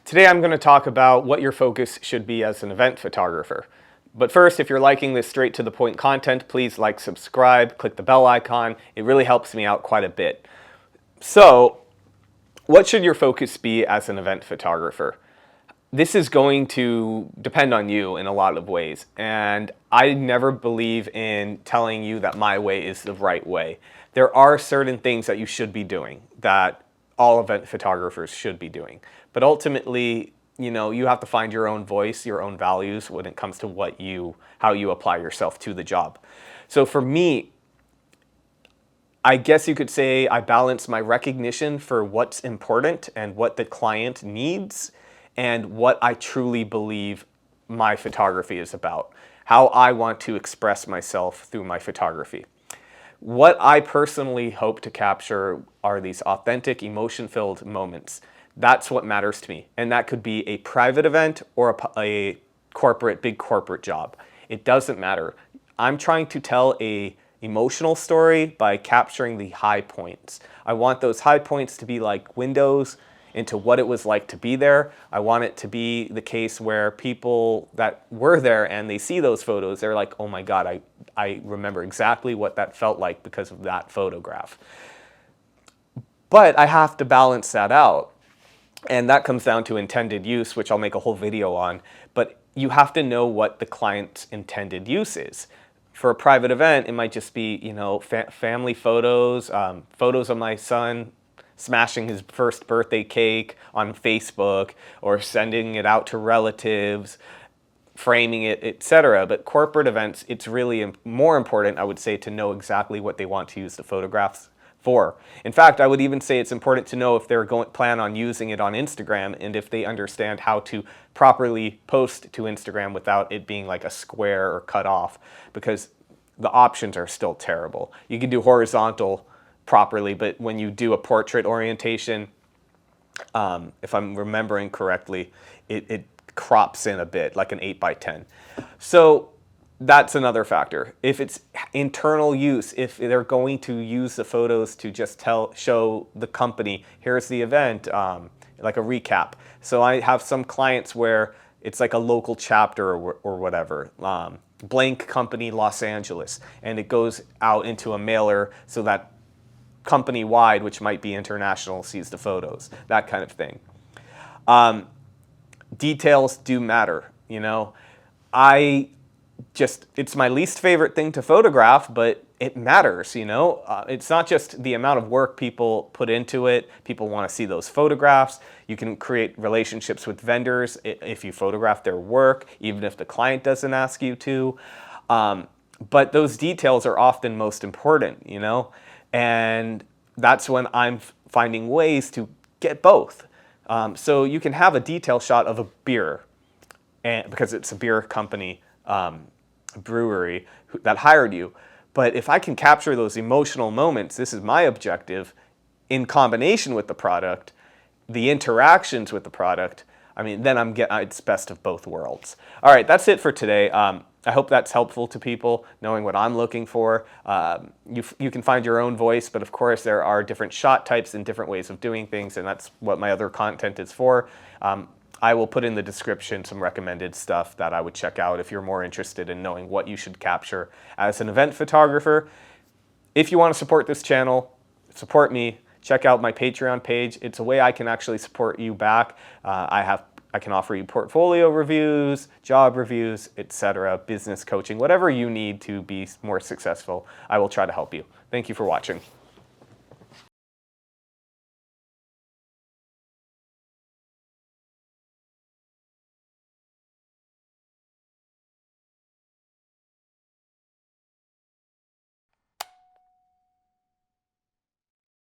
Today I'm going to talk about what your focus should be as an event photographer. But first, if you're liking this straight to the point content, please like, subscribe, click the bell icon. It really helps me out quite a bit. So, what should your focus be as an event photographer? This is going to depend on you in a lot of ways, and I never believe in telling you that my way is the right way. There are certain things that you should be doing that all event photographers should be doing, but ultimately, you have to find your own voice, your own values when it comes to how you apply yourself to the job. So for me, I guess you could say I balance my recognition for what's important and what the client needs and what I truly believe my photography is about, how I want to express myself through my photography. What I personally hope to capture are these authentic, emotion-filled moments. That's what matters to me. And that could be a private event or a big corporate job. It doesn't matter. I'm trying to tell an emotional story by capturing the high points. I want those high points to be like windows into what it was like to be there. I want it to be the case where people that were there and they see those photos, they're like, oh my God, I remember exactly what that felt like because of that photograph. But I have to balance that out. And that comes down to intended use, which I'll make a whole video on. But you have to know what the client's intended use is. For a private event, it might just be, family photos, photos of my son smashing his first birthday cake on Facebook, or sending it out to relatives, framing it, etc. But corporate events, it's really more important, I would say, to know exactly what they want to use the photographs for. In fact, I would even say it's important to know if they're plan on using it on Instagram and if they understand how to properly post to Instagram without it being like a square or cut off, because the options are still terrible. You can do horizontal properly, but when you do a portrait orientation, if I'm remembering correctly, it crops in a bit, like an 8x10. So that's another factor. If it's internal use, if they're going to use the photos to just show the company, here's the event, like a recap. So I have some clients where it's like a local chapter or whatever, blank company Los Angeles, and it goes out into a mailer so that company-wide, which might be international, sees the photos, that kind of thing. Details do matter, it's my least favorite thing to photograph, but it matters, It's not just the amount of work people put into it. People want to see those photographs. You can create relationships with vendors if you photograph their work, even if the client doesn't ask you to. But those details are often most important, And that's when I'm finding ways to get both. So you can have a detail shot of a beer, because it's a beer company, brewery that hired you. But if I can capture those emotional moments, this is my objective, in combination with the product, the interactions with the product, then it's best of both worlds. All right, that's it for today. I hope that's helpful to people, knowing what I'm looking for. You can find your own voice, but of course there are different shot types and different ways of doing things, and that's what my other content is for. I will put in the description some recommended stuff that I would check out if you're more interested in knowing what you should capture as an event photographer. If you want to support this channel, support me, check out my Patreon page. It's a way I can actually support you back. I can offer you portfolio reviews, job reviews, etc., business coaching, whatever you need to be more successful. I will try to help you. Thank you for watching.